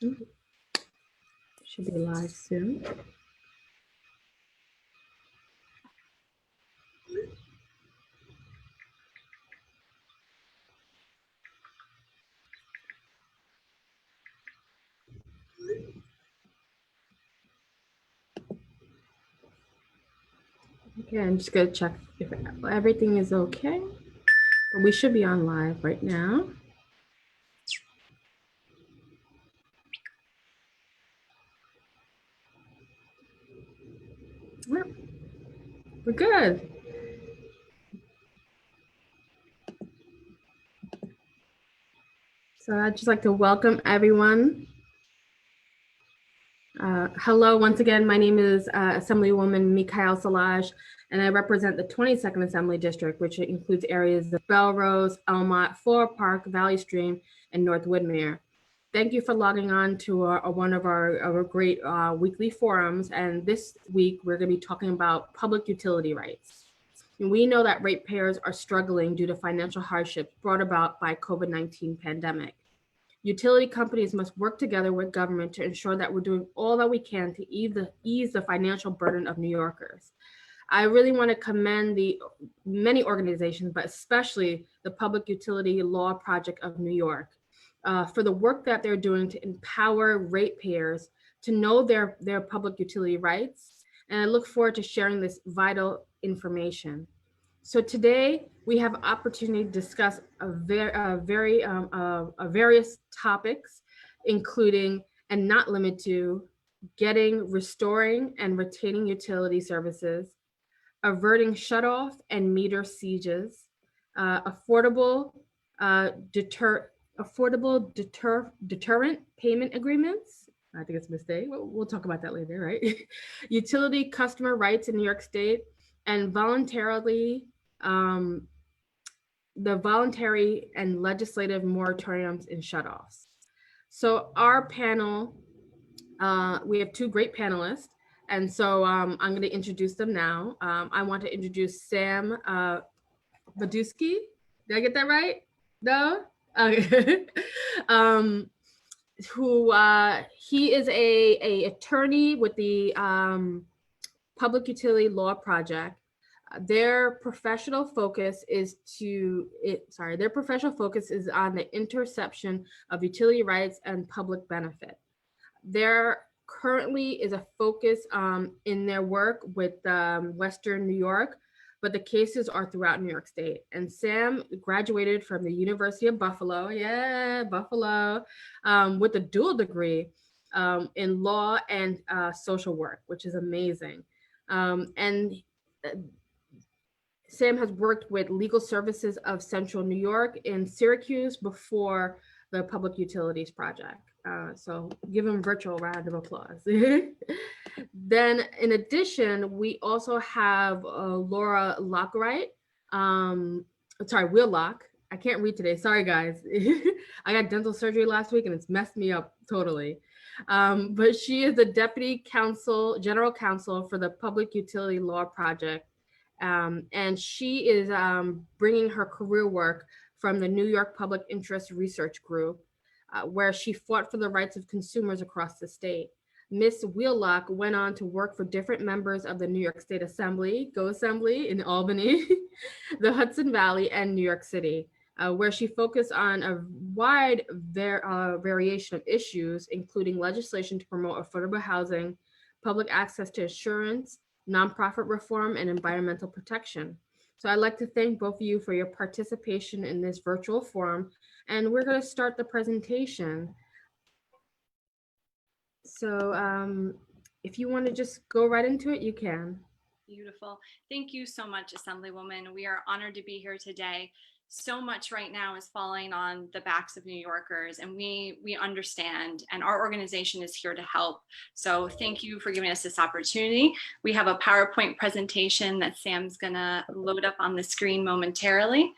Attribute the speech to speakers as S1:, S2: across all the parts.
S1: Should be live soon. Okay, I'm just gonna check if everything is okay. But we should be on live right now. Yep. We're good. So I'd just like to welcome everyone. Hello, once again, my name is Assemblywoman Mikhail Salaj, and I represent the 22nd Assembly District, which includes areas of Belrose, Elmont, Floral Park, Valley Stream, and North Woodmere. Thank you for logging on to one of our great weekly forums. And this week, we're going to be talking about public utility rights. And we know that ratepayers are struggling due to financial hardships brought about by COVID-19 pandemic. Utility companies must work together with government to ensure that we're doing all that we can to ease the financial burden of New Yorkers. I really want to commend the many organizations, but especially the Public Utility Law Project of New York, for the work that they're doing to empower ratepayers to know their public utility rights. And I look forward to sharing this vital information. So today we have an opportunity to discuss various topics, including and not limited to getting, restoring, and retaining utility services, averting shutoff and meter sieges, affordable deterrent payment agreements. I think it's a mistake. We'll talk about that later, right? Utility customer rights in New York State, and the voluntary and legislative moratoriums in shutoffs. So our panel, we have two great panelists, and so I'm going to introduce them now. I want to introduce Sam Badusky. Did I get that right? No? Okay. He is a attorney with the Public Utility Law Project. Their professional focus is on the interception of utility rights and public benefit. There currently is a focus in their work with Western New York, but the cases are throughout New York State. And Sam graduated from the University of Buffalo, Buffalo, with a dual degree in law and social work, which is amazing. Sam has worked with Legal Services of Central New York in Syracuse before the Public Utilities Project. So give him a virtual round of applause. Then in addition, we also have Laura Lockwright, Wheelock. I can't read today, sorry guys. I got dental surgery last week and it's messed me up totally. But she is the Deputy General Counsel for the Public Utility Law Project. And she is bringing her career work from the New York Public Interest Research Group, where she fought for the rights of consumers across the state. Ms. Wheelock went on to work for different members of the New York State Assembly, Go Assembly in Albany, the Hudson Valley, and New York City, where she focused on a wide variation of issues, including legislation to promote affordable housing, public access to insurance, nonprofit reform, and environmental protection. So I'd like to thank both of you for your participation in this virtual forum, and we're going to start the presentation. So if you want to just go right into it, you can.
S2: Beautiful. Thank you so much, Assemblywoman. We are honored to be here today. So much right now is falling on the backs of New Yorkers, and we understand, and our organization is here to help. So thank you for giving us this opportunity. We have a PowerPoint presentation that Sam's gonna load up on the screen momentarily.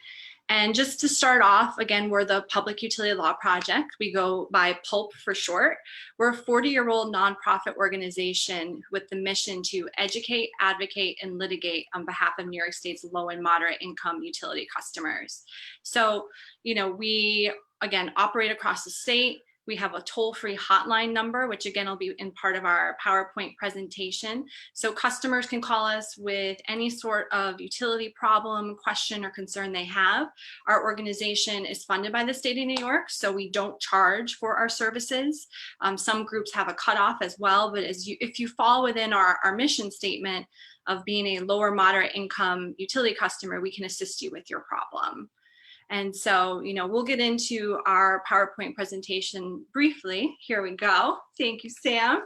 S2: And just to start off, again, we're the Public Utility Law Project. We go by PULP for short. We're a 40-year-old nonprofit organization with the mission to educate, advocate, and litigate on behalf of New York State's low and moderate income utility customers. So, we, again, operate across the state. We have a toll-free hotline number, which again will be in part of our PowerPoint presentation. So customers can call us with any sort of utility problem, question, or concern they have. Our organization is funded by the state of New York, so we don't charge for our services. Some groups have a cutoff as well, but if you fall within our mission statement of being a lower moderate income utility customer, we can assist you with your problem. And so, we'll get into our PowerPoint presentation briefly. Here we go. Thank you, Sam.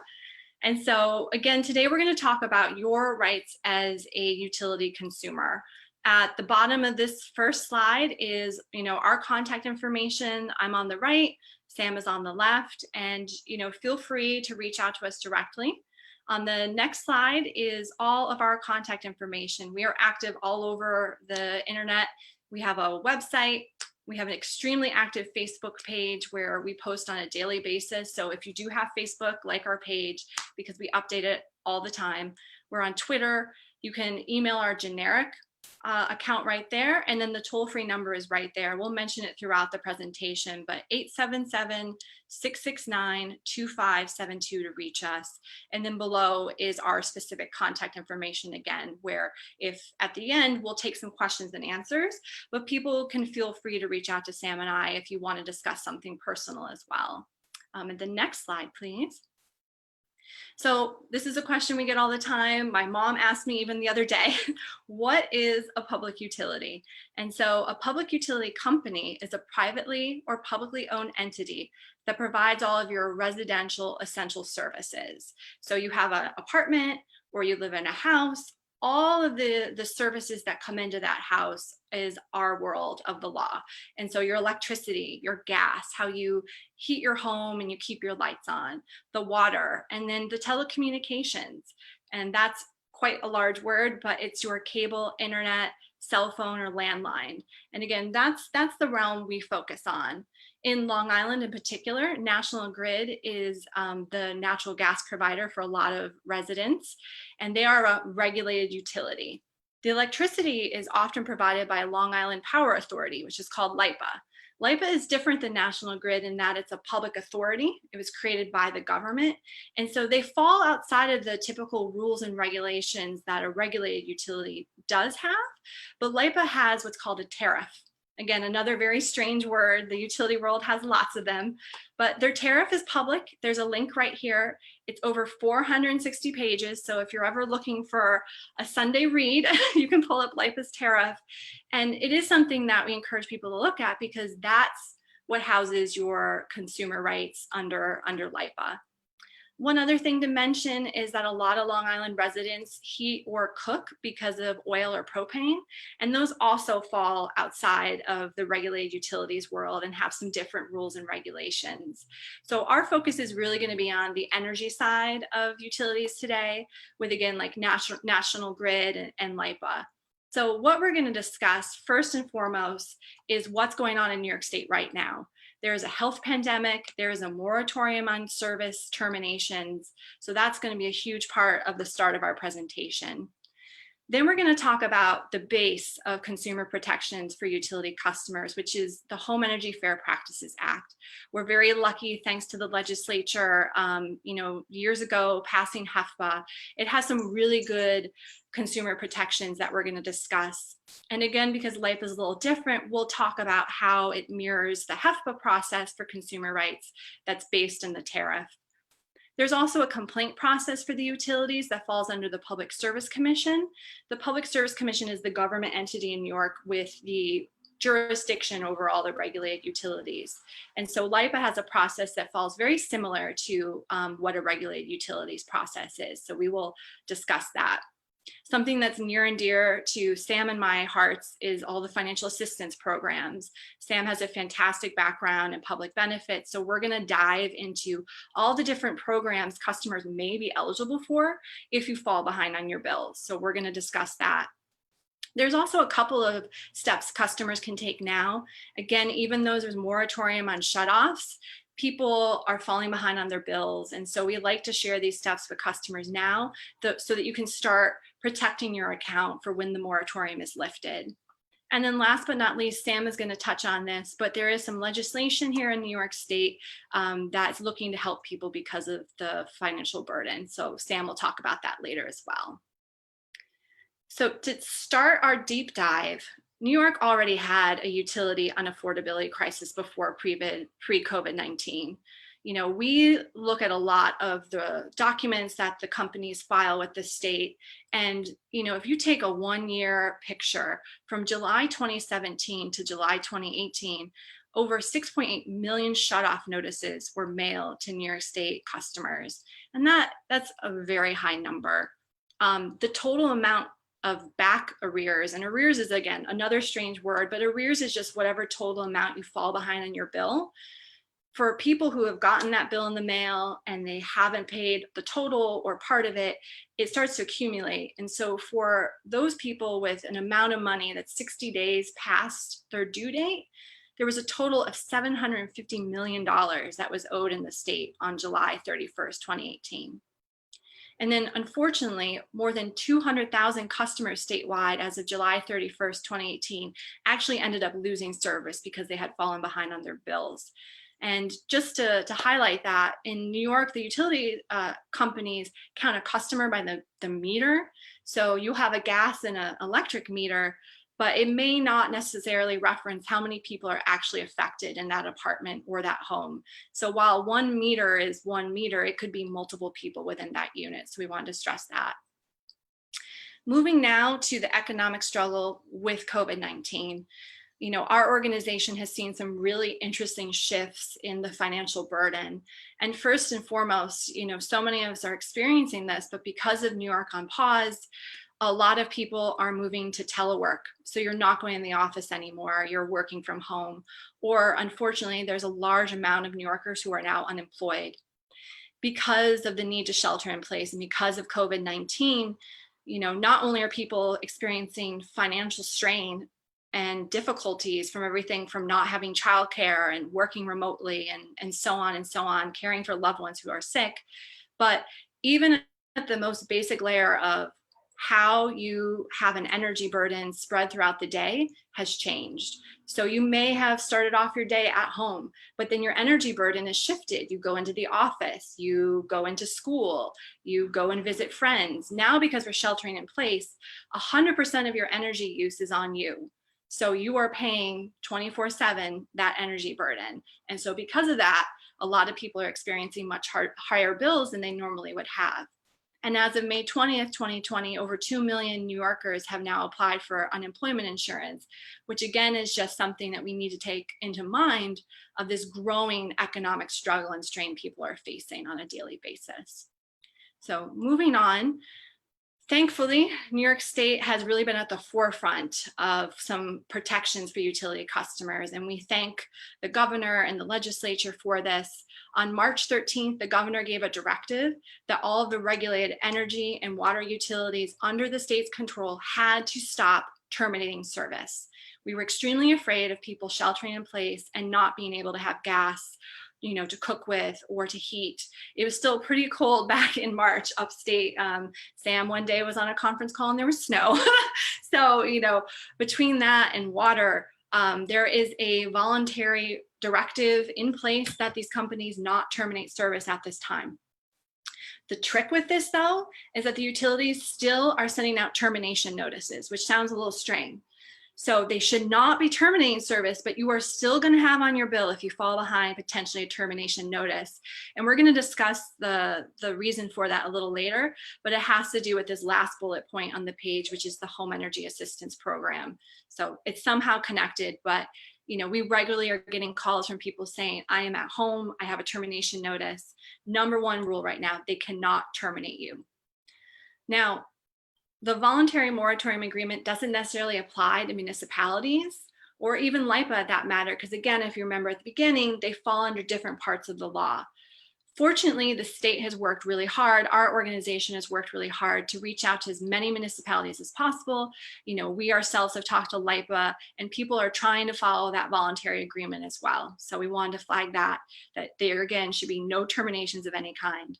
S2: And so again, today we're going to talk about your rights as a utility consumer. At the bottom of this first slide is, our contact information. I'm on the right, Sam is on the left, and, feel free to reach out to us directly. On the next slide is all of our contact information. We are active all over the internet. We have a website. We have an extremely active Facebook page where we post on a daily basis. So if you do have Facebook, like our page, because we update it all the time. We're on Twitter. You can email our generic account right there. And then the toll-free number is right there. We'll mention it throughout the presentation, but 877-669-2572 to reach us. And then below is our specific contact information again, where if at the end, we'll take some questions and answers, but people can feel free to reach out to Sam and I if you want to discuss something personal as well. And the next slide, please. So this is a question we get all the time. My mom asked me even the other day, what is a public utility? And so a public utility company is a privately or publicly owned entity that provides all of your residential essential services. So you have an apartment or you live in a house, all of the services that come into that house is our world of the law. And so your electricity, your gas, how you heat your home and you keep your lights on, the water, and then the telecommunications. And that's quite a large word, but it's your cable, internet, cell phone, or landline. And again, that's the realm we focus on. In Long Island in particular, National Grid is the natural gas provider for a lot of residents, and they are a regulated utility. The electricity is often provided by Long Island Power Authority, which is called LIPA. LIPA is different than National Grid in that it's a public authority. It was created by the government. And so they fall outside of the typical rules and regulations that a regulated utility does have, but LIPA has what's called a tariff. Again, another very strange word. The utility world has lots of them, but their tariff is public. There's a link right here. It's over 460 pages. So if you're ever looking for a Sunday read, you can pull up LIPA's tariff. And it is something that we encourage people to look at because that's what houses your consumer rights under LIPA. One other thing to mention is that a lot of Long Island residents heat or cook because of oil or propane, and those also fall outside of the regulated utilities world and have some different rules and regulations. So our focus is really going to be on the energy side of utilities today with, again, like National Grid and LIPA. So what we're going to discuss first and foremost is what's going on in New York State right now. There is a health pandemic, there is a moratorium on service terminations. So that's going to be a huge part of the start of our presentation. Then we're going to talk about the base of consumer protections for utility customers, which is the Home Energy Fair Practices Act. We're very lucky, thanks to the legislature, years ago passing HEFPA. It has some really good consumer protections that we're going to discuss. And again, because life is a little different, we'll talk about how it mirrors the HEFPA process for consumer rights that's based in the tariff. There's also a complaint process for the utilities that falls under the Public Service Commission. The Public Service Commission is the government entity in New York with the jurisdiction over all the regulated utilities. And so LIPA has a process that falls very similar to what a regulated utilities process is. So we will discuss that. Something that's near and dear to Sam and my hearts is all the financial assistance programs. Sam has a fantastic background in public benefits, so we're going to dive into all the different programs customers may be eligible for if you fall behind on your bills. So we're going to discuss that. There's also a couple of steps customers can take now. Again, even though there's a moratorium on shutoffs, people are falling behind on their bills. And so we like to share these steps with customers now so that you can start protecting your account for when the moratorium is lifted. And then last but not least, Sam is going to touch on this, but there is some legislation here in New York State that's looking to help people because of the financial burden. So Sam will talk about that later as well. So to start our deep dive, New York already had a utility unaffordability crisis before pre-COVID-19. You know, we look at a lot of the documents that the companies file with the state. And, you know, if you take a 1-year picture from July 2017 to July 2018, over 6.8 million shutoff notices were mailed to New York State customers. And that's a very high number. The total amount of back arrears, and arrears is, again, another strange word, but arrears is just whatever total amount you fall behind on your bill. For people who have gotten that bill in the mail and they haven't paid the total or part of it, it starts to accumulate. And so for those people with an amount of money that's 60 days past their due date, there was a total of $750 million that was owed in the state on July 31st, 2018. And then unfortunately, more than 200,000 customers statewide as of July 31st, 2018, actually ended up losing service because they had fallen behind on their bills. And just to highlight that, in New York, the utility companies count a customer by the meter. So you'll have a gas and an electric meter, but it may not necessarily reference how many people are actually affected in that apartment or that home. So while one meter is one meter, it could be multiple people within that unit. So we wanted to stress that. Moving now to the economic struggle with COVID-19. You know, our organization has seen some really interesting shifts in the financial burden. And first and foremost, you know, so many of us are experiencing this, but because of New York on pause, a lot of people are moving to telework. So you're not going in the office anymore, you're working from home. Or unfortunately, there's a large amount of New Yorkers who are now unemployed. Because of the need to shelter in place and because of COVID-19, you know, not only are people experiencing financial strain and difficulties from everything from not having childcare and working remotely and so on, caring for loved ones who are sick, but even at the most basic layer of how you have an energy burden spread throughout the day has changed. So you may have started off your day at home, but then your energy burden is shifted. You go into the office, you go into school, you go and visit friends. Now, because we're sheltering in place, 100% of your energy use is on you. So you are paying 24/7 that energy burden. And so because of that, a lot of people are experiencing much higher bills than they normally would have. And as of May 20th, 2020, over 2 million New Yorkers have now applied for unemployment insurance, which again is just something that we need to take into mind of this growing economic struggle and strain people are facing on a daily basis. So moving on, thankfully, New York State has really been at the forefront of some protections for utility customers, and we thank the governor and the legislature for this. On March 13th, the governor gave a directive that all of the regulated energy and water utilities under the state's control had to stop terminating service. We were extremely afraid of people sheltering in place and not being able to have gas, you know, to cook with or to heat. It was still pretty cold back in March upstate. Sam one day was on a conference call and there was snow. So, you know, between that and water, there is a voluntary directive in place that these companies not terminate service at this time. The trick with this, though, is that the utilities still are sending out termination notices, which sounds a little strange. So they should not be terminating service, but you are still going to have on your bill, if you fall behind, potentially a termination notice. And we're going to discuss the reason for that a little later, but it has to do with this last bullet point on the page, which is the Home Energy Assistance Program. So it's somehow connected, but you know, we regularly are getting calls from people saying, I am at home, I have a termination notice. Number one rule right now, they cannot terminate you. Now, the voluntary moratorium agreement doesn't necessarily apply to municipalities or even LIPA that matter, because again, if you remember at the beginning, they fall under different parts of the law. Fortunately, the state has worked really hard. Our organization has worked really hard to reach out to as many municipalities as possible. You know, we ourselves have talked to LIPA and people are trying to follow that voluntary agreement as well. So we wanted to flag that there again should be no terminations of any kind.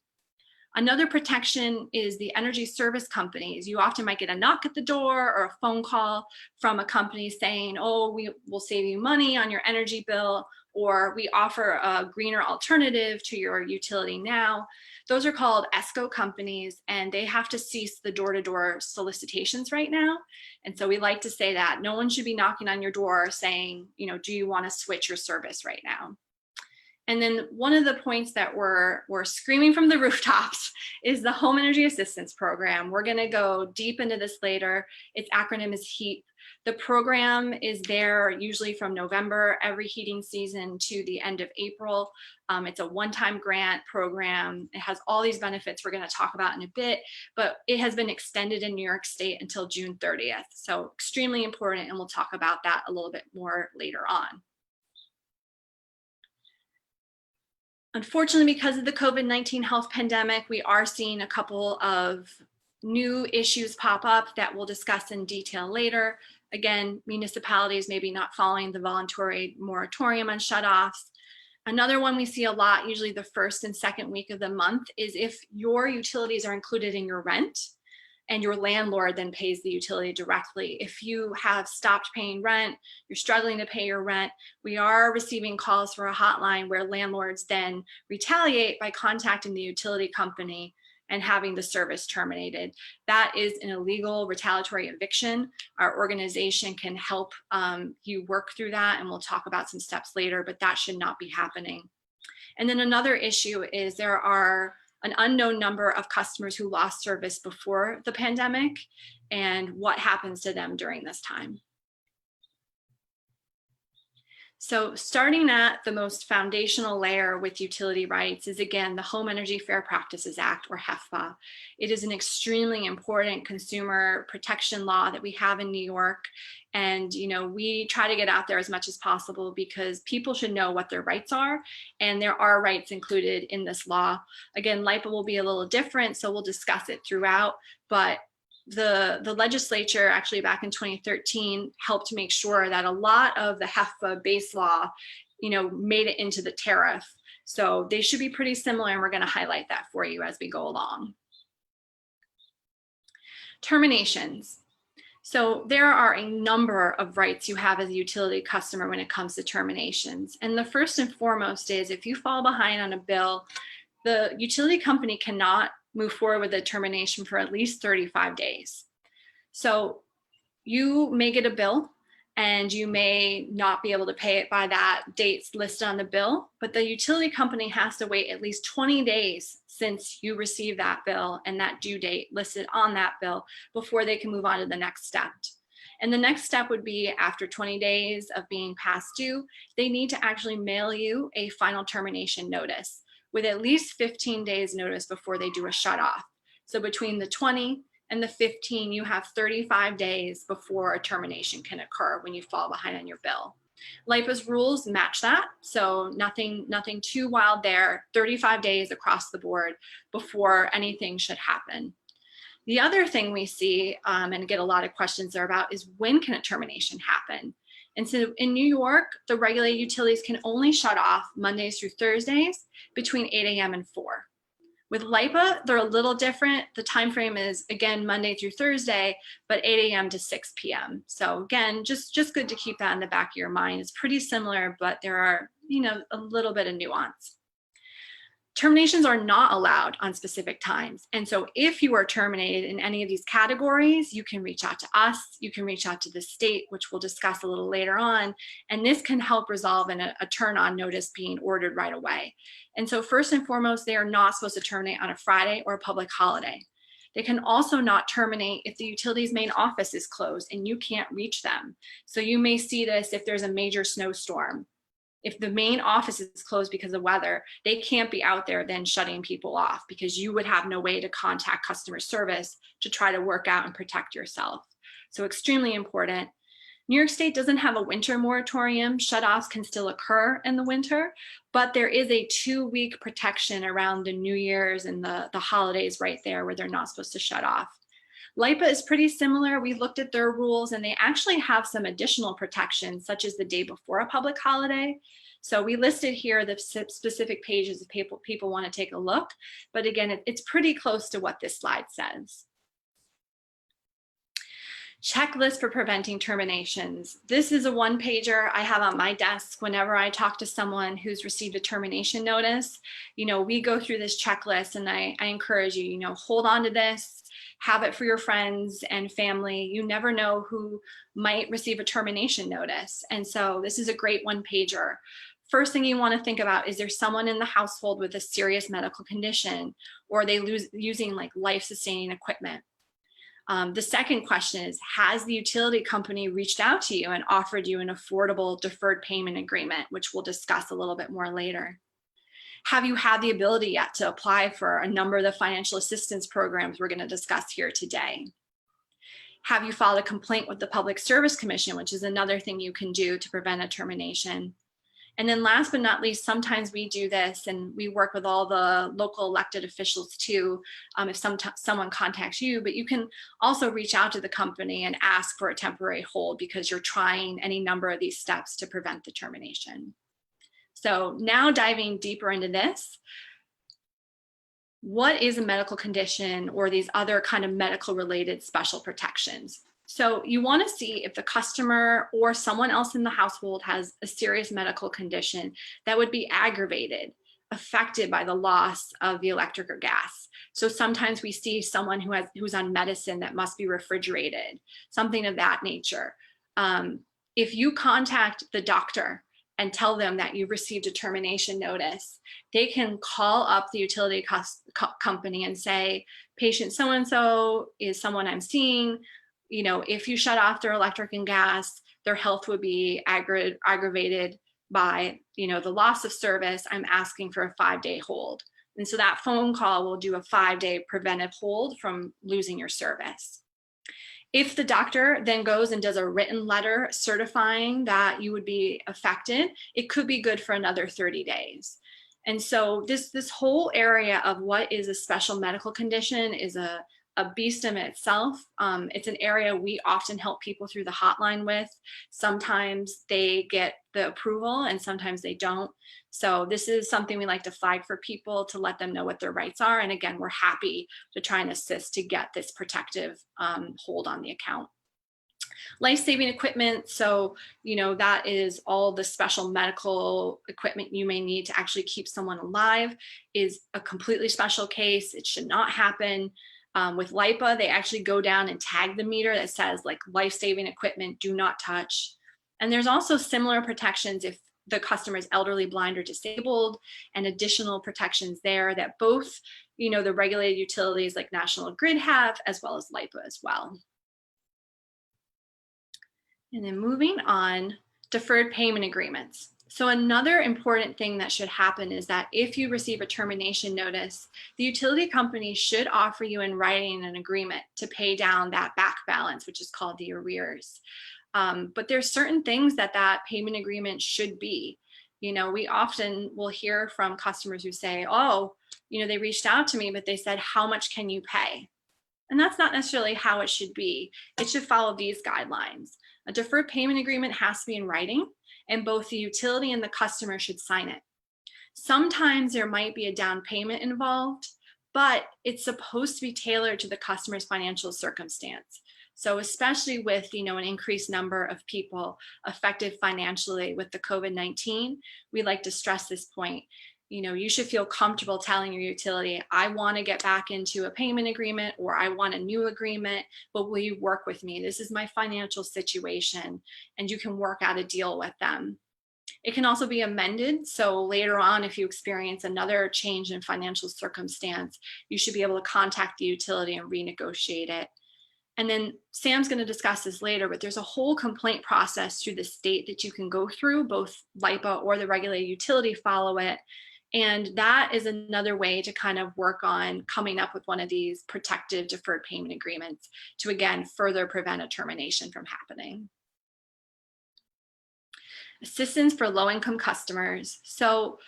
S2: Another protection is the energy service companies. You often might get a knock at the door or a phone call from a company saying, oh, we will save you money on your energy bill, or we offer a greener alternative to your utility now. Those are called ESCO companies, and they have to cease the door-to-door solicitations right now. And so we like to say that no one should be knocking on your door saying, you know, do you want to switch your service right now? And then one of the points that we're screaming from the rooftops is the Home Energy Assistance Program. We're going to go deep into this later. Its acronym is HEAP. The program is there usually from November, every heating season, to the end of April. It's a one-time grant program. It has all these benefits we're going to talk about in a bit, but it has been extended in New York State until June 30th. So extremely important, and we'll talk about that a little bit more later on. Unfortunately, because of the COVID-19 health pandemic, we are seeing a couple of new issues pop up that we'll discuss in detail later. Again, municipalities maybe not following the voluntary moratorium on shutoffs. Another one we see a lot, usually the first and second week of the month, is if your utilities are included in your rent and your landlord then pays the utility directly. If you have stopped paying rent, you're struggling to pay your rent, we are receiving calls for a hotline where landlords then retaliate by contacting the utility company and having the service terminated. That is an illegal retaliatory eviction. Our organization can help you work through that, and we'll talk about some steps later, but that should not be happening. And then another issue is there are an unknown number of customers who lost service before the pandemic, and what happens to them during this time. So starting at the most foundational layer with utility rights is, again, the Home Energy Fair Practices Act, or HEFPA. It is an extremely important consumer protection law that we have in New York. And, you know, we try to get out there as much as possible because people should know what their rights are. And there are rights included in this law. Again, LIPA will be a little different, so we'll discuss it throughout. But the legislature actually back in 2013 helped to make sure that a lot of the HEFPA base law, you know, made it into the tariff. So they should be pretty similar, and we're going to highlight that for you as we go along. Terminations. So there are a number of rights you have as a utility customer when it comes to terminations. And the first and foremost is if you fall behind on a bill, the utility company cannot move forward with a termination for at least 35 days. So you may get a bill and you may not be able to pay it by that date listed on the bill, but the utility company has to wait at least 20 days since you received that bill and that due date listed on that bill before they can move on to the next step. And the next step would be after 20 days of being past due, they need to actually mail you a final termination notice with at least 15 days notice before they do a shut off. So between the 20 and the 15, you have 35 days before a termination can occur when you fall behind on your bill. LIPA'S rules match that, so nothing too wild there, 35 days across the board before anything should happen. The other thing we see and get a lot of questions there about is when can a termination happen? And so in New York, the regulated utilities can only shut off Mondays through Thursdays between 8 a.m. and 4. With LIPA, they're a little different. The time frame is, again, Monday through Thursday, but 8 a.m. to 6 p.m. So again, just good to keep that in the back of your mind. It's pretty similar, but there are, you know, a little bit of nuance. Terminations are not allowed on specific times. And so if you are terminated in any of these categories, you can reach out to us, you can reach out to the state, which we'll discuss a little later on. And this can help resolve in a turn on notice being ordered right away. And so first and foremost, they are not supposed to terminate on a Friday or a public holiday. They can also not terminate if the utility's main office is closed and you can't reach them. So you may see this if there's a major snowstorm. If the main office is closed because of weather, they can't be out there then shutting people off because you would have no way to contact customer service to try to work out and protect yourself. So extremely important. New York State doesn't have a winter moratorium. Shutoffs can still occur in the winter, but there is a 2-week protection around the New Year's and the holidays right there where they're not supposed to shut off. LIPA is pretty similar. We looked at their rules and they actually have some additional protections, such as the day before a public holiday. So we listed here the specific pages if people want to take a look. But again, it's pretty close to what this slide says. Checklist for preventing terminations. This is a one-pager I have on my desk whenever I talk to someone who's received a termination notice. We go through this checklist, and I encourage you, hold on to this, have it for your friends and family. You never know who might receive a termination notice. And so this is a great one-pager. First thing you want to think about is there someone in the household with a serious medical condition, or are they using like life-sustaining equipment? The second question is, has the utility company reached out to you and offered you an affordable deferred payment agreement, which we'll discuss a little bit more later? Have you had the ability yet to apply for a number of the financial assistance programs we're going to discuss here today? Have you filed a complaint with the Public Service Commission, which is another thing you can do to prevent a termination? And then last but not least, sometimes we do this, and we work with all the local elected officials too, if someone contacts you, but you can also reach out to the company and ask for a temporary hold because you're trying any number of these steps to prevent the termination. So now diving deeper into this, what is a medical condition or these other kind of medical related special protections? So you want to see if the customer or someone else in the household has a serious medical condition that would be aggravated, affected by the loss of the electric or gas. So sometimes we see someone who's on medicine that must be refrigerated, something of that nature. If you contact the doctor and tell them that you've received a termination notice, they can call up the utility company and say, patient so-and-so is someone I'm seeing. If you shut off their electric and gas, their health would be aggravated by, the loss of service. I'm asking for a 5-day hold. And so that phone call will do a 5-day preventive hold from losing your service. If the doctor then goes and does a written letter certifying that you would be affected, it could be good for another 30 days. And so this whole area of what is a special medical condition is a beast in itself. It's an area we often help people through the hotline with. Sometimes they get the approval and sometimes they don't. So this is something we like to flag for people to let them know what their rights are. And again, we're happy to try and assist to get this protective hold on the account. Life-saving equipment, so that is all the special medical equipment you may need to actually keep someone alive, is a completely special case. It should not happen. With LIPA, they actually go down and tag the meter that says like life-saving equipment, do not touch. And there's also similar protections if the customer is elderly, blind, or disabled, and additional protections there that both, the regulated utilities like National Grid have, as well as LIPA as well. And then moving on, deferred payment agreements. So another important thing that should happen is that if you receive a termination notice, the utility company should offer you in writing an agreement to pay down that back balance, which is called the arrears. But there's certain things that payment agreement should be. We often will hear from customers who say, oh, they reached out to me, but they said, how much can you pay? And that's not necessarily how it should be. It should follow these guidelines. A deferred payment agreement has to be in writing, and both the utility and the customer should sign it. Sometimes there might be a down payment involved, but it's supposed to be tailored to the customer's financial circumstance. So especially with an increased number of people affected financially with the COVID-19, we like to stress this point. You should feel comfortable telling your utility, I want to get back into a payment agreement, or I want a new agreement, but will you work with me? This is my financial situation, and you can work out a deal with them. It can also be amended. So later on, if you experience another change in financial circumstance, you should be able to contact the utility and renegotiate it. And then Sam's going to discuss this later, but there's a whole complaint process through the state that you can go through. Both LIPA or the regulated utility follow it. And that is another way to kind of work on coming up with one of these protective deferred payment agreements to, again, further prevent a termination from happening. Assistance for low-income customers. So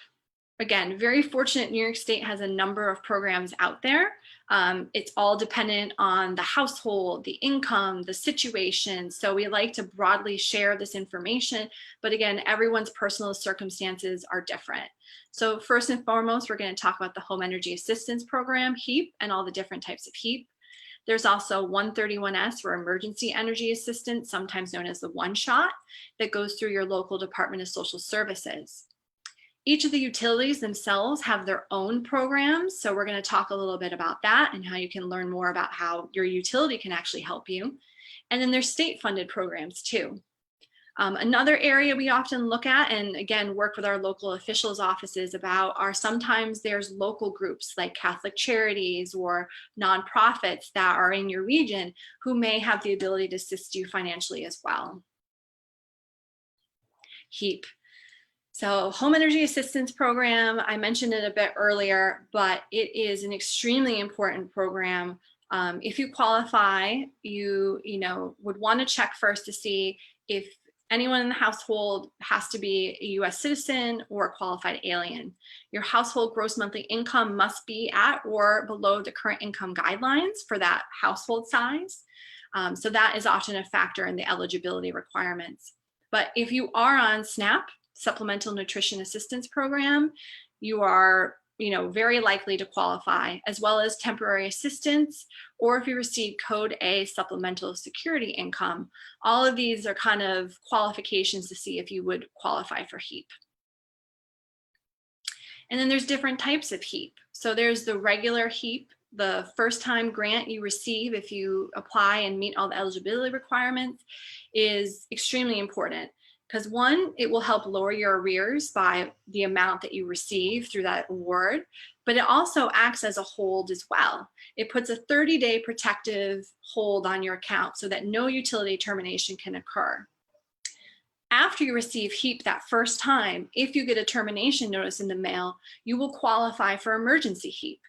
S2: again, very fortunate New York State has a number of programs out there. It's all dependent on the household, the income, the situation. So we like to broadly share this information, but again, everyone's personal circumstances are different. So first and foremost, we're going to talk about the Home Energy Assistance Program, HEAP, and all the different types of HEAP. There's also 131S or Emergency Energy Assistance, sometimes known as the one-shot, that goes through your local Department of Social Services. Each of the utilities themselves have their own programs. So we're going to talk a little bit about that and how you can learn more about how your utility can actually help you. And then there's state funded programs too. Another area we often look at, and again, work with our local officials' offices about, are sometimes there's local groups like Catholic Charities or nonprofits that are in your region who may have the ability to assist you financially as well. HEAP. So Home Energy Assistance Program, I mentioned it a bit earlier, but it is an extremely important program. If you qualify, you would want to check first to see if anyone in the household has to be a US citizen or a qualified alien. Your household gross monthly income must be at or below the current income guidelines for that household size. So that is often a factor in the eligibility requirements. But if you are on SNAP, Supplemental Nutrition Assistance Program, you are very likely to qualify, as well as temporary assistance, or if you receive Code A Supplemental Security Income. All of these are kind of qualifications to see if you would qualify for HEAP. And then there's different types of HEAP. So there's the regular HEAP, the first time grant you receive if you apply and meet all the eligibility requirements is extremely important. Because one, it will help lower your arrears by the amount that you receive through that award, but it also acts as a hold as well. It puts a 30-day protective hold on your account so that no utility termination can occur. After you receive HEAP that first time, if you get a termination notice in the mail, you will qualify for emergency HEAP.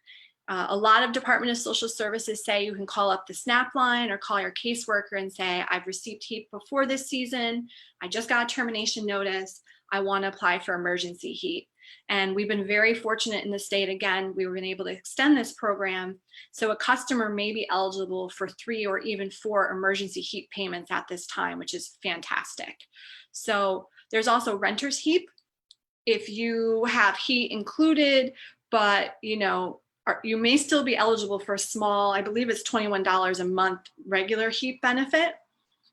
S2: A lot of Department of Social Services say you can call up the SNAP line or call your caseworker and say, I've received HEAP before this season. I just got a termination notice. I want to apply for emergency HEAP. And we've been very fortunate in the state. Again, we've been able to extend this program. So a customer may be eligible for 3 or even 4 emergency HEAP payments at this time, which is fantastic. So there's also renter's HEAP. If you have heat included, but you may still be eligible for a small, I believe it's $21 a month regular HEAP benefit.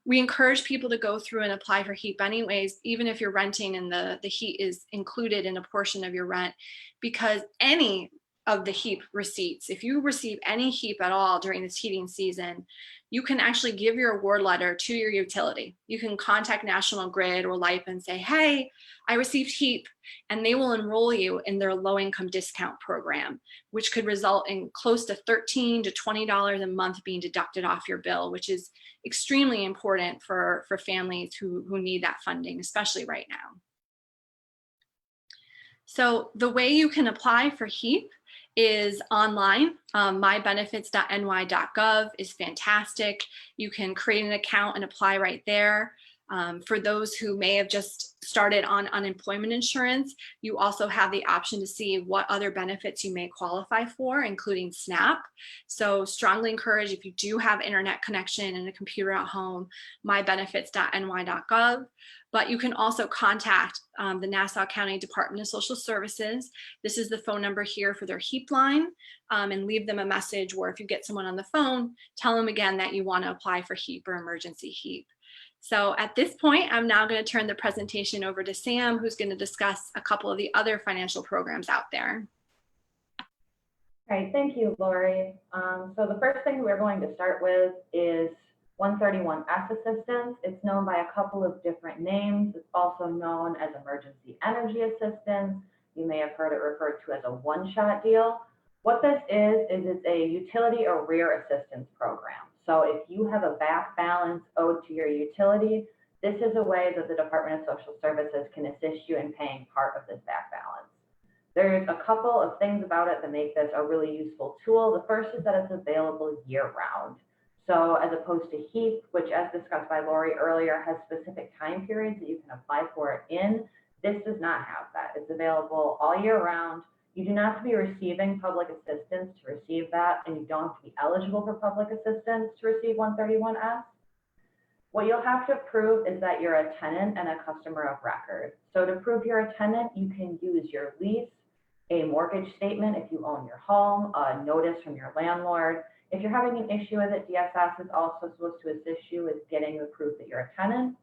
S2: We encourage people to go through and apply for HEAP anyways, even if you're renting and the heat is included in a portion of your rent, because any of the HEAP receipts, if you receive any HEAP at all during this heating season, you can actually give your award letter to your utility. You can contact National Grid or LIPA and say, hey, I received HEAP, and they will enroll you in their low-income discount program, which could result in close to $13 to $20 a month being deducted off your bill, which is extremely important for families who need that funding, especially right now. So the way you can apply for HEAP is online. mybenefits.ny.gov is fantastic. You can create an account and apply right there. For those who may have just started on unemployment insurance, you also have the option to see what other benefits you may qualify for, including SNAP. So strongly encourage, if you do have internet connection and a computer at home, mybenefits.ny.gov. But you can also contact the Nassau County Department of Social Services. This is the phone number here for their HEAP line, and leave them a message, or if you get someone on the phone, tell them again that you want to apply for HEAP or emergency HEAP. So at this point, I'm now going to turn the presentation over to Sam, who's going to discuss a couple of the other financial programs out there.
S3: All right, thank you, Lori. So the first thing we're going to start with is 131S assistance. It's known by a couple of different names. It's also known as emergency energy assistance. You may have heard it referred to as a one-shot deal. What this is it's a utility arrear assistance program. So if you have a back balance owed to your utility, this is a way that the Department of Social Services can assist you in paying part of this back balance. There's a couple of things about it that make this a really useful tool. The first is that it's available year-round. So as opposed to HEAP, which as discussed by Lori earlier, has specific time periods that you can apply for it in, This does not have that. It's available all year round. You do not have to be receiving public assistance to receive that, and you don't have to be eligible for public assistance to receive 131S. What you'll have to prove is that you're a tenant and a customer of record. So to prove you're a tenant, you can use your lease, a mortgage statement if you own your home, a notice from your landlord. If you're having an issue with it, DSS is also supposed to assist you with getting the proof that you're a tenant.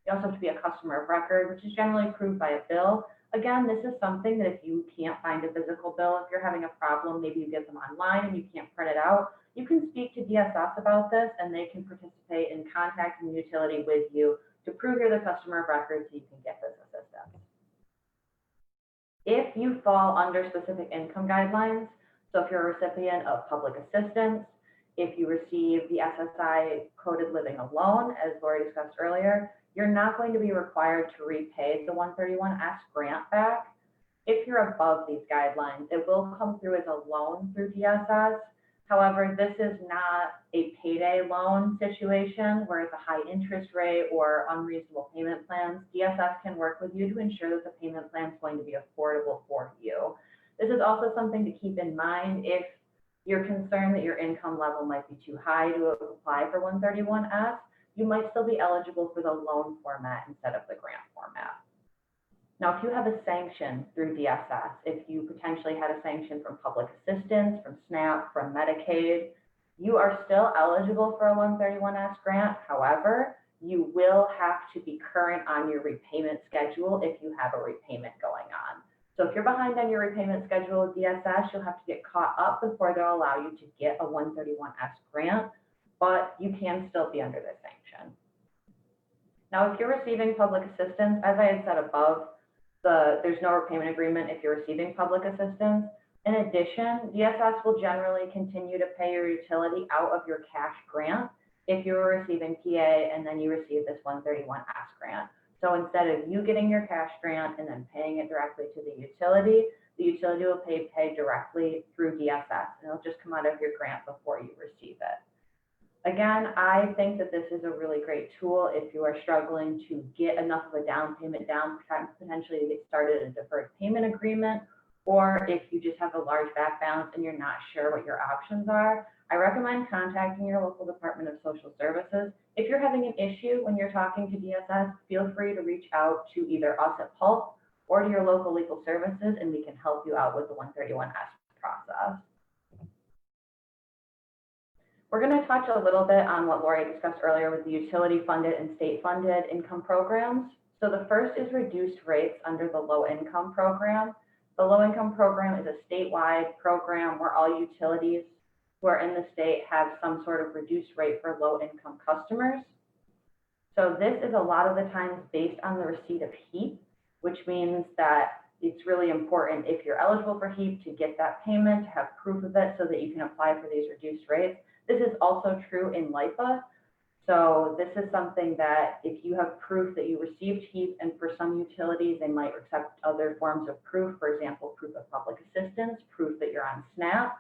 S3: You also have to be a customer of record, which is generally proved by a bill. Again, this is something that if you can't find a physical bill, if you're having a problem, maybe you get them online and you can't print it out, you can speak to DSS about this and they can participate in contacting the utility with you to prove you're the customer of record so you can get this assistance. If you fall under specific income guidelines, so if you're a recipient of public assistance, if you receive the SSI coded living loan, as Lori discussed earlier, you're not going to be required to repay the 131S grant back. If you're above these guidelines, it will come through as a loan through DSS. However, this is not a payday loan situation where it's a high interest rate or unreasonable payment plans. DSS can work with you to ensure that the payment plan is going to be affordable for you. This is also something to keep in mind if you're concerned that your income level might be too high to apply for 131S. You might still be eligible for the loan format instead of the grant format. Now, if you have a sanction through DSS, if you potentially had a sanction from public assistance, from SNAP, from Medicaid, you are still eligible for a 131S grant. However, you will have to be current on your repayment schedule if you have a repayment going on. So if you're behind on your repayment schedule with DSS, you'll have to get caught up before they'll allow you to get a 131S grant, but you can still be under this sanction. Now, if you're receiving public assistance, as I had said above, there's no repayment agreement if you're receiving public assistance. In addition, DSS will generally continue to pay your utility out of your cash grant if you were receiving PA and then you receive this 131S grant. So instead of you getting your cash grant and then paying it directly to the utility will pay directly through DSS, and it'll just come out of your grant before you receive it. Again, I think that this is a really great tool if you are struggling to get enough of a down payment down, potentially to get started a deferred payment agreement, or if you just have a large back balance and you're not sure what your options are. I recommend contacting your local Department of Social Services. If you're having an issue when you're talking to DSS, feel free to reach out to either us at Pulse or to your local legal services, and we can help you out with the 131S process. We're going to touch a little bit on what Lori discussed earlier with the utility funded and state funded income programs. So the first is reduced rates under the low income program. The low income program is a statewide program where all utilities who are in the state have some sort of reduced rate for low income customers. So this is a lot of the times based on the receipt of HEAP, which means that it's really important if you're eligible for HEAP to get that payment, to have proof of it so that you can apply for these reduced rates. This is also true in LIPA. So this is something that if you have proof that you received HEAP, and for some utilities, they might accept other forms of proof, for example, proof of public assistance, proof that you're on SNAP,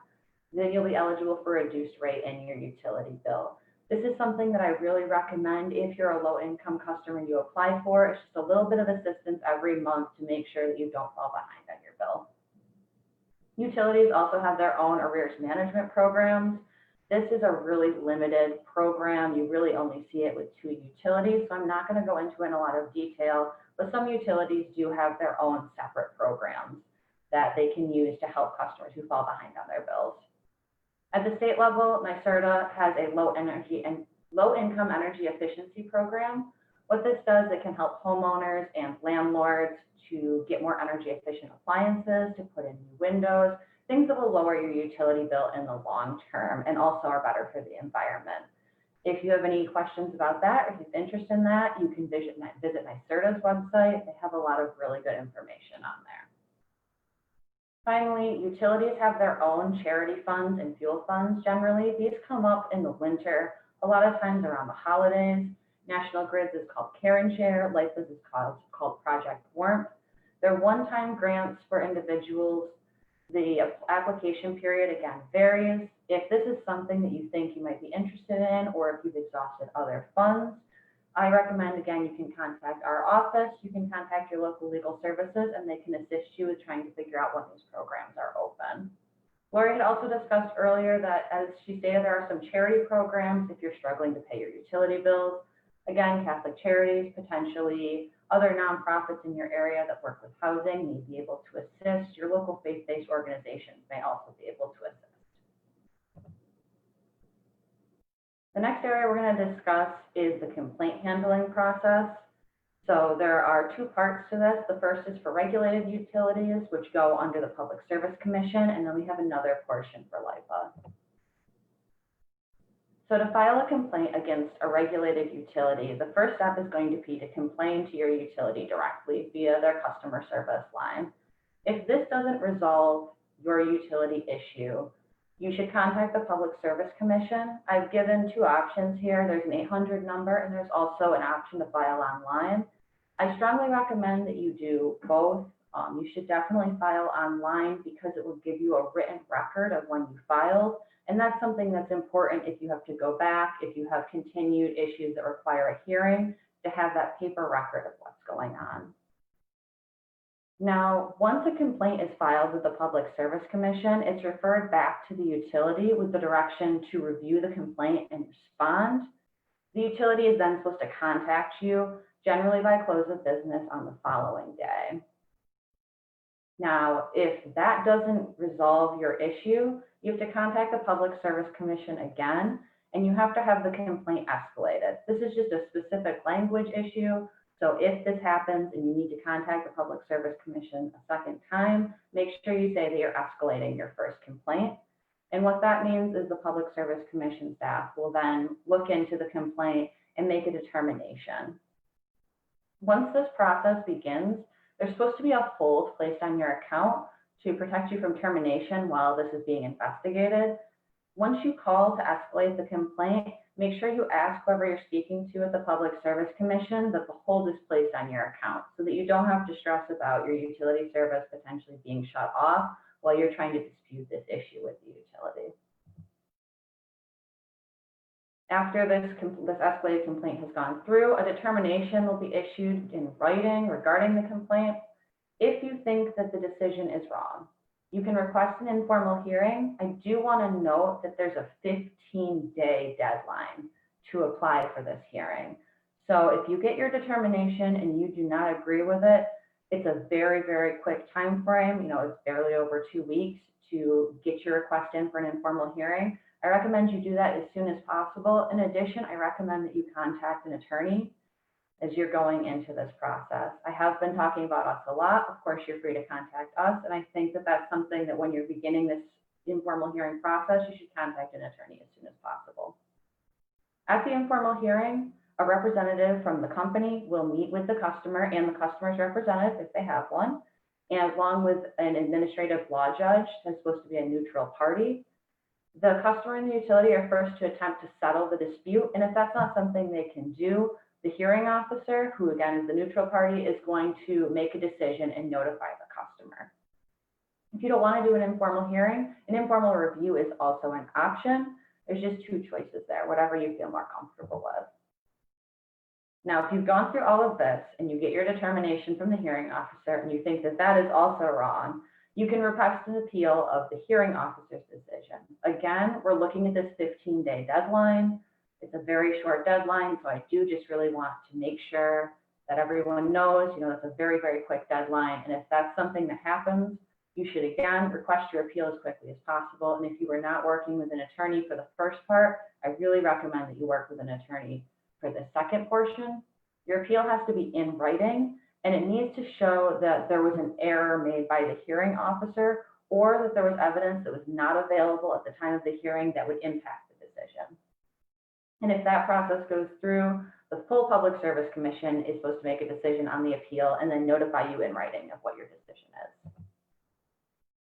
S3: then you'll be eligible for a reduced rate in your utility bill. This is something that I really recommend if you're a low income customer and you apply for. It's just a little bit of assistance every month to make sure that you don't fall behind on your bill. Utilities also have their own arrears management programs. This is a really limited program. You really only see it with 2 utilities, so I'm not going to go into it in a lot of detail, but some utilities do have their own separate programs that they can use to help customers who fall behind on their bills. At the state level, NYSERDA has a low income energy efficiency program. What this does, it can help homeowners and landlords to get more energy efficient appliances, to put in new windows, things that will lower your utility bill in the long term and also are better for the environment. If you have any questions about that, or if you're interested in that, you can visit NYSERDA's website. They have a lot of really good information on there. Finally, utilities have their own charity funds and fuel funds generally. These come up in the winter, a lot of times around the holidays. National Grid's is called Care and Share, LIPA'S is called Project Warmth. They're one-time grants for individuals. The application period, again, varies. If this is something that you think you might be interested in, or if you've exhausted other funds, I recommend, again, you can contact our office, you can contact your local legal services, and they can assist you with trying to figure out when these programs are open. Lori had also discussed earlier that, as she stated, there are some charity programs if you're struggling to pay your utility bills. Again, Catholic Charities, potentially other nonprofits in your area that work with housing may be able to assist. Your local faith-based organizations may also be able to assist. The next area we're going to discuss is the complaint handling process. So there are two parts to this. The first is for regulated utilities, which go under the Public Service Commission, and then we have another portion for LIPA. So to file a complaint against a regulated utility, the first step is going to be to complain to your utility directly via their customer service line. If this doesn't resolve your utility issue, you should contact the Public Service Commission. I've given two options here. There's an 800 number, and there's also an option to file online. I strongly recommend that you do both. You should definitely file online because it will give you a written record of when you filed. And that's something that's important if you have to go back, if you have continued issues that require a hearing, to have that paper record of what's going on. Now, once a complaint is filed with the Public Service Commission, it's referred back to the utility with the direction to review the complaint and respond. The utility is then supposed to contact you, generally by close of business on the following day. Now, if that doesn't resolve your issue, you have to contact the Public Service Commission again, and you have to have the complaint escalated. This is just a specific language issue. So if this happens and you need to contact the Public Service Commission a second time, make sure you say that you're escalating your first complaint. And what that means is the Public Service Commission staff will then look into the complaint and make a determination. Once this process begins, there's supposed to be a hold placed on your account to protect you from termination while this is being investigated. Once you call to escalate the complaint, make sure you ask whoever you're speaking to at the Public Service Commission that the hold is placed on your account so that you don't have to stress about your utility service potentially being shut off while you're trying to dispute this issue with the utility. After this escalated complaint has gone through, a determination will be issued in writing regarding the complaint. If you think that the decision is wrong, you can request an informal hearing. I do want to note that there's a 15-day deadline to apply for this hearing. So if you get your determination and you do not agree with it, it's a very, very quick time frame. You know, it's barely over 2 weeks to get your request in for an informal hearing. I recommend you do that as soon as possible. In addition, I recommend that you contact an attorney as you're going into this process. I have been talking about us a lot. Of course, you're free to contact us. And I think that that's something that when you're beginning this informal hearing process, you should contact an attorney as soon as possible. At the informal hearing, a representative from the company will meet with the customer and the customer's representative if they have one, and along with an administrative law judge that's supposed to be a neutral party. The customer and the utility are first to attempt to settle the dispute, and if that's not something they can do, the hearing officer, who again is the neutral party, is going to make a decision and notify the customer. If you don't want to do an informal hearing, an informal review is also an option. There's just two choices there, whatever you feel more comfortable with. Now, if you've gone through all of this and you get your determination from the hearing officer and you think that that is also wrong, you can request an appeal of the hearing officer's decision. Again, we're looking at this 15-day deadline. It's a very short deadline, so I do just really want to make sure that everyone knows, you know, it's a very, very quick deadline. And if that's something that happens, you should again request your appeal as quickly as possible. And if you are not working with an attorney for the first part, I really recommend that you work with an attorney for the second portion. Your appeal has to be in writing, and it needs to show that there was an error made by the hearing officer or that there was evidence that was not available at the time of the hearing that would impact the decision. And if that process goes through, the full Public Service Commission is supposed to make a decision on the appeal and then notify you in writing of what your decision is.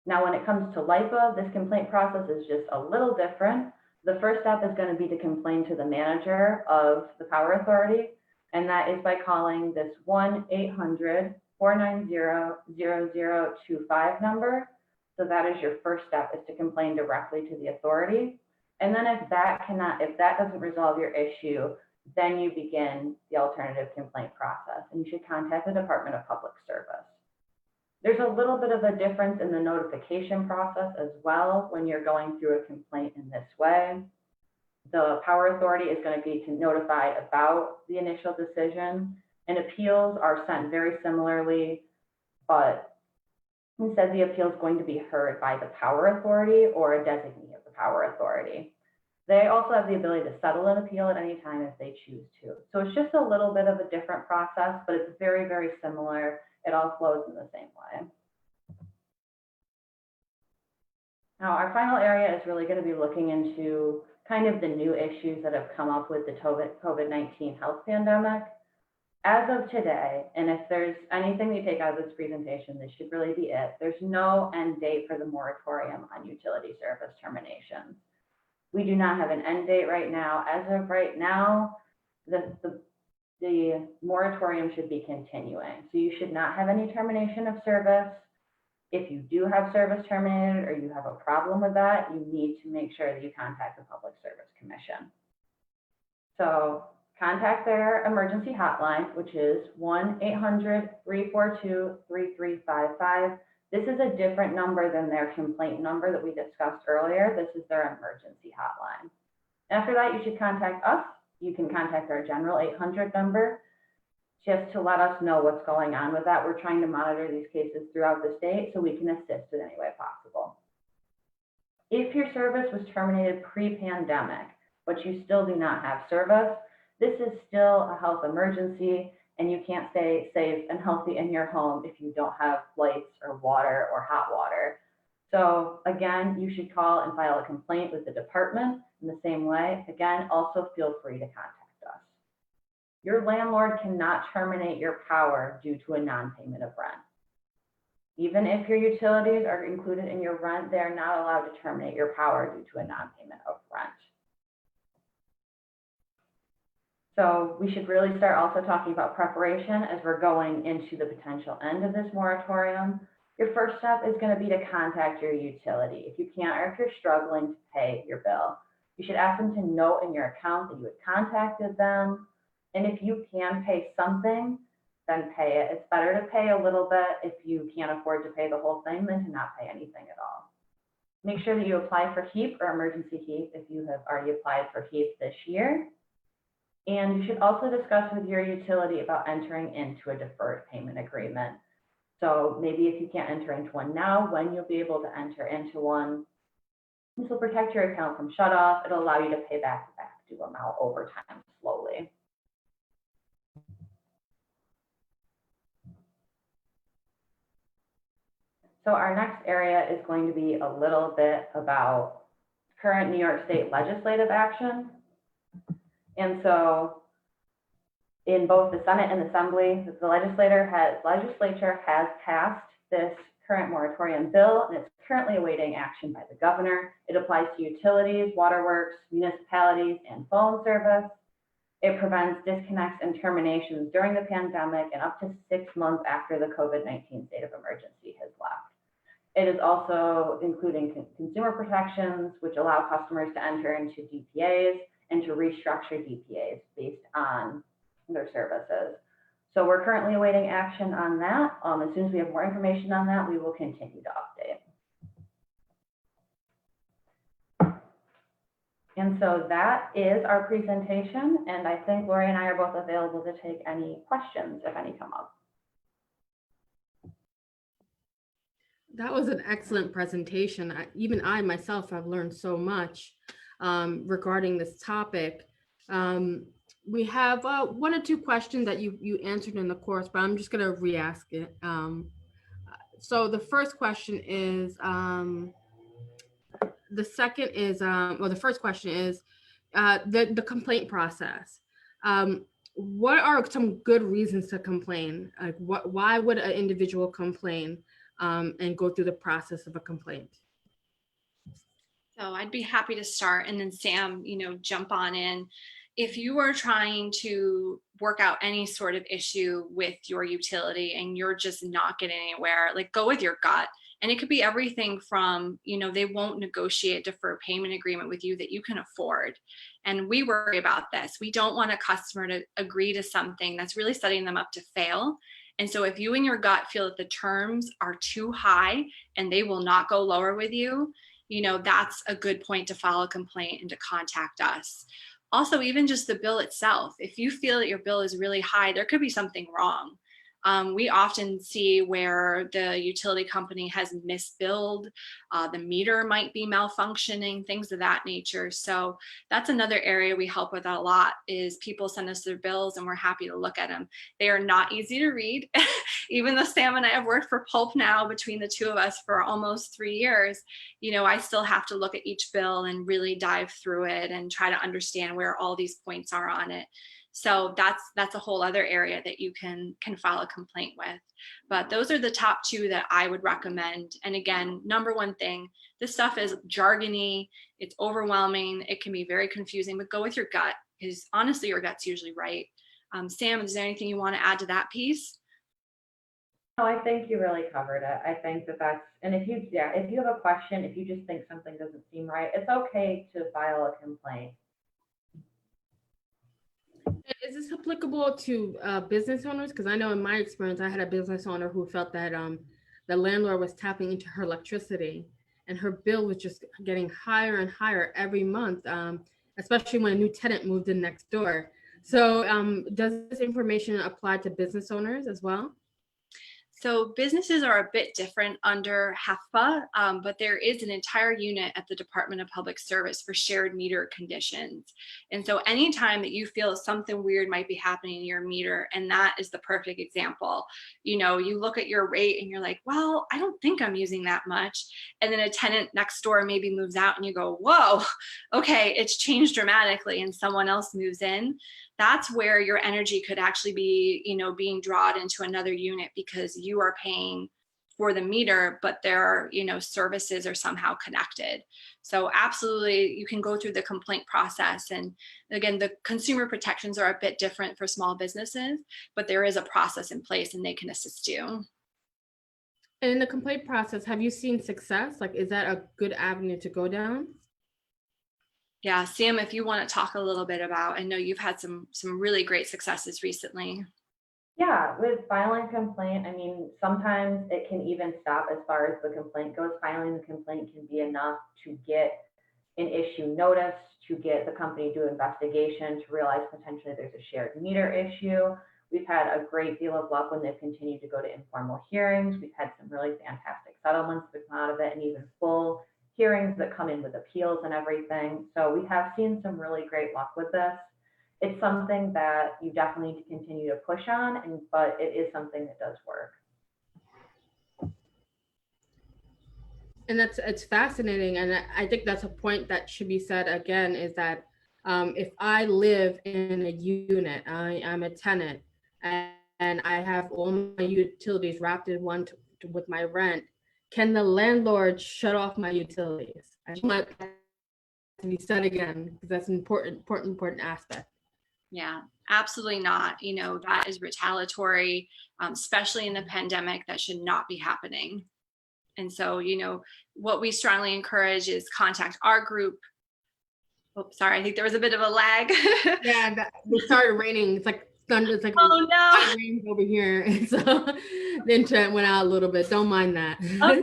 S3: Now, when it comes to LIPA, this complaint process is just a little different. The first step is going to be to complain to the manager of the power authority, and that is by calling this 1-800-490-0025 number. So that is your first step, is to complain directly to the authority. And then if that doesn't resolve your issue, then you begin the alternative complaint process, and you should contact the Department of Public Service. There's a little bit of a difference in the notification process as well when you're going through a complaint in this way. The power authority is going to be to notify about the initial decision, and appeals are sent very similarly, but instead the appeal is going to be heard by the power authority or a designee of the power authority. They also have the ability to settle an appeal at any time if they choose to. So it's just a little bit of a different process, but it's very, very similar. It all flows in the same way. Now, our final area is really going to be looking into kind of the new issues that have come up with the COVID-19 health pandemic. As of today, and if there's anything you take out of this presentation, this should really be it. There's no end date for the moratorium on utility service terminations. We do not have an end date right now. As of right now, the moratorium should be continuing. So you should not have any termination of service. If you do have service terminated or you have a problem with that, you need to make sure that you contact the Public Service Commission. So contact their emergency hotline, which is 1-800-342-3355. This is a different number than their complaint number that we discussed earlier. This is their emergency hotline. After that, you should contact us. You can contact our general 800 number just to let us know what's going on with that. We're trying to monitor these cases throughout the state so we can assist in any way possible. If your service was terminated pre-pandemic, but you still do not have service, this is still a health emergency, and you can't stay safe and healthy in your home if you don't have lights or water or hot water. So again, you should call and file a complaint with the department in the same way. Again, also feel free to contact us. Your landlord cannot terminate your power due to a non-payment of rent. Even if your utilities are included in your rent, they are not allowed to terminate your power due to a non-payment of rent. So we should really start also talking about preparation as we're going into the potential end of this moratorium. Your first step is going to be to contact your utility. If you can't, or if you're struggling to pay your bill, you should ask them to note in your account that you had contacted them. And if you can pay something, then pay it. It's better to pay a little bit if you can't afford to pay the whole thing than to not pay anything at all. Make sure that you apply for HEAP or emergency HEAP if you have already applied for HEAP this year. And you should also discuss with your utility about entering into a deferred payment agreement. So maybe if you can't enter into one now, when you'll be able to enter into one. This will protect your account from shut off. It'll allow you to pay back the back due amount over time slowly. So our next area is going to be a little bit about current New York State legislative action. And so in both the Senate and Assembly, the legislature has passed this current moratorium bill, and it's currently awaiting action by the governor. It applies to utilities, waterworks, municipalities, and phone service. It prevents disconnects and terminations during the pandemic and up to 6 months after the COVID-19 state of emergency has left. It is also including consumer protections, which allow customers to enter into DPAs and to restructure DPAs based on their services. So we're currently awaiting action on that. As soon as we have more information on that, we will continue to update. And so that is our presentation. And I think Lori and I are both available to take any questions if any come up.
S1: That was an excellent presentation. Even I myself have learned so much regarding this topic. We have one or two questions that you answered in the course, but I'm just going to re-ask it. So the first question is, the first question is the complaint process. What are some good reasons to complain? Like why would an individual complain and go through the process of a complaint?
S2: So I'd be happy to start, and then Sam, jump on in. If you are trying to work out any sort of issue with your utility and you're just not getting anywhere, like go with your gut And it could be everything from, they won't negotiate a deferred payment agreement with you that you can afford. And we worry about this. We don't want a customer to agree to something that's really setting them up to fail. And so if you in your gut feel that the terms are too high and they will not go lower with you, that's a good point to file a complaint and to contact us. Also, even just the bill itself, if you feel that your bill is really high, there could be something wrong. We often see where the utility company has misbilled, the meter might be malfunctioning, things of that nature. So that's another area we help with a lot, is people send us their bills and we're happy to look at them. They are not easy to read. Even though Sam and I have worked for Pulp now, between the two of us, for almost 3 years, I still have to look at each bill and really dive through it and try to understand where all these points are on it. So that's a whole other area that you can file a complaint with. But those are the top two that I would recommend. And again, number one thing, this stuff is jargony, it's overwhelming, it can be very confusing, but go with your gut, because honestly, your gut's usually right. Sam, is there anything you want to add to that piece?
S3: No, I think you really covered it. I think that's, and if you have a question, if you just think something doesn't seem right, it's okay to file a complaint.
S1: Is this applicable to business owners? Because I know in my experience, I had a business owner who felt that the landlord was tapping into her electricity, and her bill was just getting higher and higher every month, especially when a new tenant moved in next door. So does this information apply to business owners as well?
S2: So businesses are a bit different under HEFPA, but there is an entire unit at the Department of Public Service for shared meter conditions. And so anytime that you feel something weird might be happening in your meter, and that is the perfect example, you look at your rate and you're like, well, I don't think I'm using that much. And then a tenant next door maybe moves out and you go, whoa, okay, it's changed dramatically, and someone else moves in. That's where your energy could actually be, being drawn into another unit, because you are paying for the meter, but their, services are somehow connected. So absolutely, you can go through the complaint process. And again, the consumer protections are a bit different for small businesses, but there is a process in place and they can assist you.
S1: And in the complaint process, have you seen success? Like, is that a good avenue to go down?
S2: Yeah, Sam, if you want to talk a little bit about, I know you've had some really great successes recently.
S3: Yeah, with filing a complaint, I mean, sometimes it can even stop as far as the complaint goes. Filing the complaint can be enough to get an issue noticed, to get the company to do investigation, to realize potentially there's a shared meter issue. We've had a great deal of luck when they've continued to go to informal hearings. We've had some really fantastic settlements that come out of it, and even full hearings that come in with appeals and everything. So we have seen some really great luck with this. It's something that you definitely need to continue to push on, but it is something that does work.
S1: And it's fascinating. And I think that's a point that should be said again, is that if I live in a unit, I'm a tenant, and I have all my utilities wrapped in one with my rent, can the landlord shut off my utilities? I just want that to be said again, because that's an important aspect.
S2: Yeah, absolutely not. That is retaliatory, especially in the pandemic. That should not be happening. And so, what we strongly encourage is contact our group. Oh, sorry, I think there was a bit of a lag.
S1: Yeah, it started raining. It's like thunder. It's like,
S2: oh no,
S1: rain over here. And so the internet went out a little bit. Don't mind that.
S2: Okay.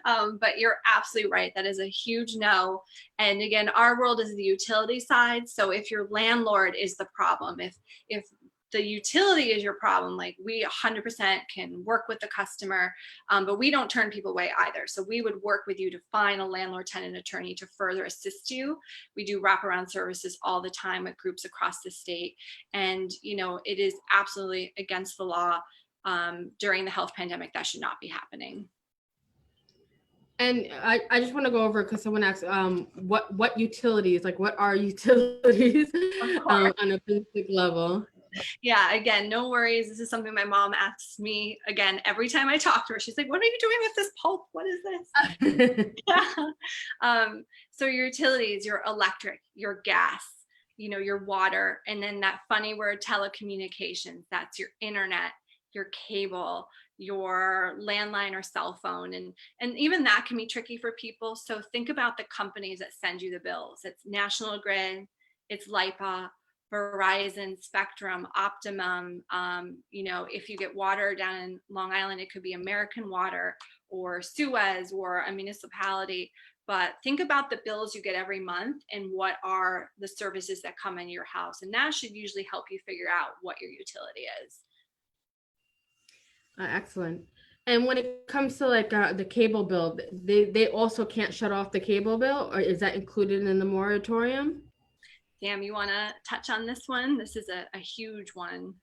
S2: But you're absolutely right. That is a huge no. And again, our world is the utility side. So if your landlord is the problem, if the utility is your problem, like, we 100% can work with the customer, but we don't turn people away either. So we would work with you to find a landlord tenant attorney to further assist you. We do wraparound services all the time with groups across the state. And, it is absolutely against the law during the health pandemic. That should not be happening.
S1: And I just want to go over, because someone asked, what utilities, like what are utilities on a basic level?
S2: Yeah, again, no worries. This is something my mom asks me again every time I talk to her. She's like, what are you doing with this pulp? What is this? So your utilities, your electric, your gas, your water, and then that funny word telecommunications, that's your internet, your cable, your landline or cell phone. And even that can be tricky for people. So think about the companies that send you the bills. It's National Grid, it's LIPA, Verizon, Spectrum, Optimum. If you get water down in Long Island, it could be American Water or Suez or a municipality. But think about the bills you get every month and what are the services that come in your house. And that should usually help you figure out what your utility is.
S1: Excellent. And when it comes to like the cable bill, they also can't shut off the cable bill, or is that included in the moratorium?
S2: Sam, you want to touch on this one? This is a huge one.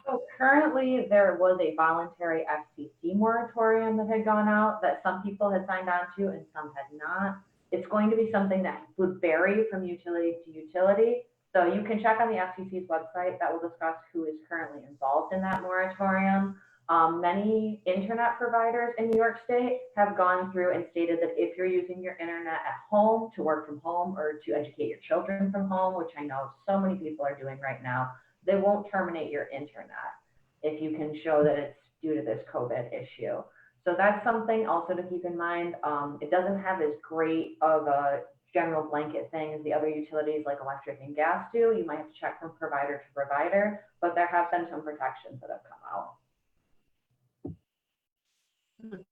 S3: So currently, there was a voluntary FCC moratorium that had gone out that some people had signed on to and some had not. It's going to be something that would vary from utility to utility. So you can check on the FCC's website that will discuss who is currently involved in that moratorium. Many internet providers in New York State have gone through and stated that if you're using your internet at home to work from home or to educate your children from home, which I know so many people are doing right now, they won't terminate your internet if you can show that it's due to this COVID issue. So that's something also to keep in mind. It doesn't have as great of a general blanket thing as the other utilities like electric and gas do. You might have to check from provider to provider, but there have been some protections that have come out.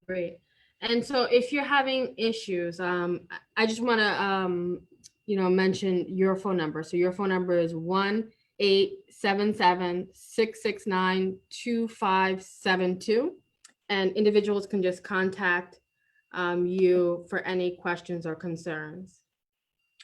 S1: Great. And so if you're having issues, I just want to, mention your phone number. So your phone number is 1-877-669-2572. And individuals can just contact you for any questions or concerns.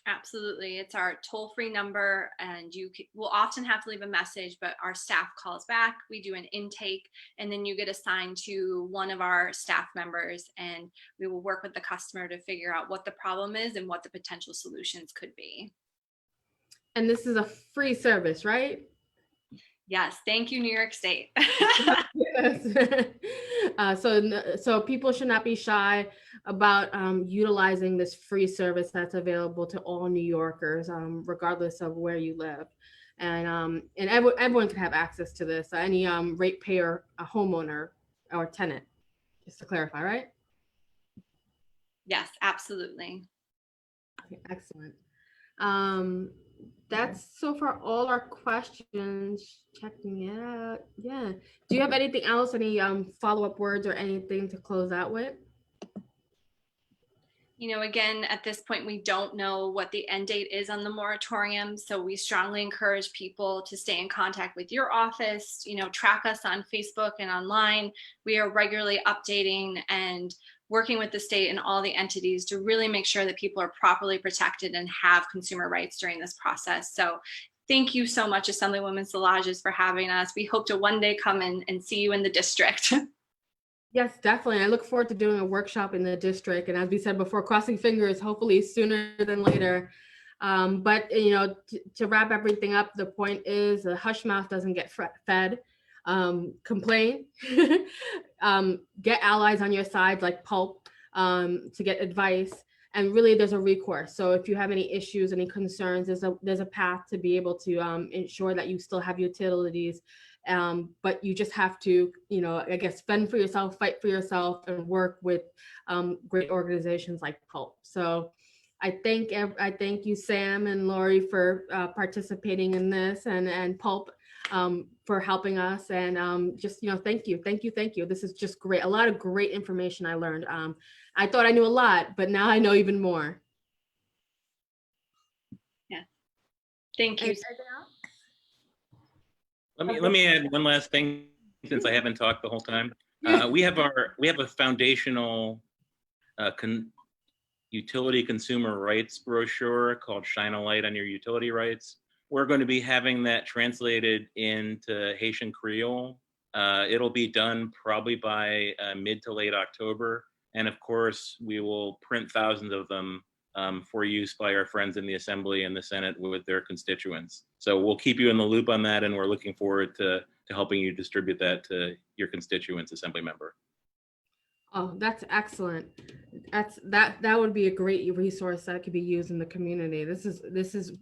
S2: Absolutely. It's our toll-free number, and will often have to leave a message, but our staff calls back. We do an intake, and then you get assigned to one of our staff members, and we will work with the customer to figure out what the problem is and what the potential solutions could be.
S1: And this is a free service, right?
S2: Yes. Thank you, New York State.
S1: Yes. So people should not be shy about utilizing this free service that's available to all New Yorkers, regardless of where you live. And everyone can have access to this. Any ratepayer, a homeowner, or tenant, just to clarify, right?
S2: Yes, absolutely.
S1: Okay, excellent. That's so far all our questions. Checking it out. Yeah. Do you have anything else? Any follow-up words or anything to close out with?
S2: Again, at this point, we don't know what the end date is on the moratorium. So we strongly encourage people to stay in contact with your office, track us on Facebook and online. We are regularly updating and working with the state and all the entities to really make sure that people are properly protected and have consumer rights during this process. So thank you so much, Assemblywoman Szilagyi, for having us. We hope to one day come in and see you in the district.
S1: Yes, definitely. I look forward to doing a workshop in the district. And as we said before, crossing fingers, hopefully sooner than later. But, to wrap everything up, the point is the hush mouth doesn't get fed. Complain, get allies on your side like Pulp to get advice. And really there's a recourse. So if you have any issues, any concerns, there's a path to be able to ensure that you still have utilities. But you just have to, fend for yourself, fight for yourself, and work with great organizations like Pulp. So I thank you, Sam and Lori, for participating in this, and Pulp for helping us. And thank you. This is just great. A lot of great information I learned. I thought I knew a lot, but now I know even more.
S2: Yeah. Thank you.
S4: Let me add one last thing, since I haven't talked the whole time. We have a foundational utility consumer rights brochure called Shine a Light on Your Utility Rights. We're going to be having that translated into Haitian Creole. It'll be done probably by mid to late October. And of course, we will print thousands of them for use by our friends in the Assembly and the Senate with their constituents. So we'll keep you in the loop on that, and we're looking forward to helping you distribute that to your constituents, Assembly member.
S1: Oh, that's excellent. That would be a great resource that could be used in the community. This is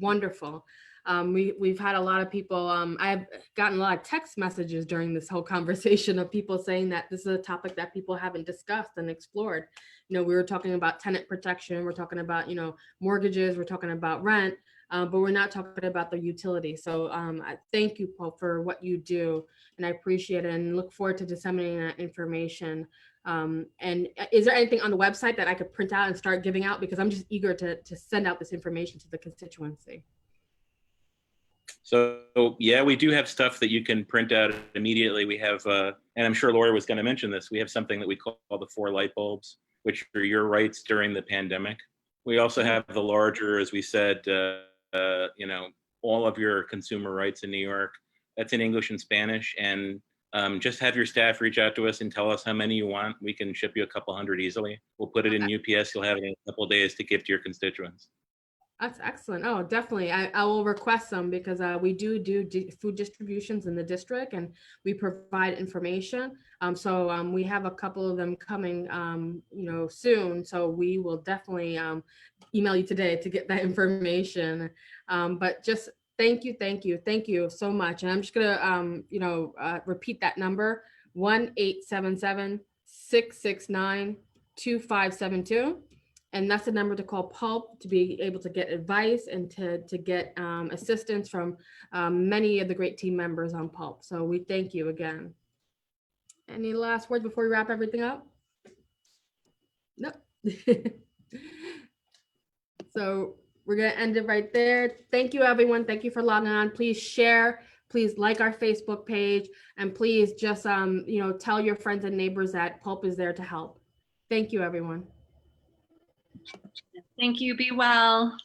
S1: wonderful. We've had a lot of people, I've gotten a lot of text messages during this whole conversation of people saying that this is a topic that people haven't discussed and explored. We were talking about tenant protection, we're talking about, mortgages, we're talking about rent, but we're not talking about the utility. So I thank you, Paul, for what you do, and I appreciate it and look forward to disseminating that information. And is there anything on the website that I could print out and start giving out? Because I'm just eager to send out this information to the constituency.
S4: So yeah, we do have stuff that you can print out immediately. We have, and I'm sure Laura was going to mention this, we have something that we call the 4 light bulbs, which are your rights during the pandemic. We also have the larger, as we said, all of your consumer rights in New York. That's in English and Spanish. And just have your staff reach out to us and tell us how many you want. We can ship you a couple hundred easily. We'll put it in UPS. You'll have it in a couple of days to give to your constituents.
S1: That's excellent. Oh, definitely. I will request some because we do food distributions in the district and we provide information. So we have a couple of them coming, soon. So we will definitely email you today to get that information. But just thank you so much. And I'm just gonna, repeat that number: 1-877-669-2572. And that's the number to call PULP to be able to get advice and to get assistance from many of the great team members on PULP. So we thank you again. Any last words before we wrap everything up? No. So we're going to end it right there. Thank you, everyone. Thank you for logging on. Please share. Please like our Facebook page. And please just, tell your friends and neighbors that PULP is there to help. Thank you, everyone.
S2: Thank you. Be well.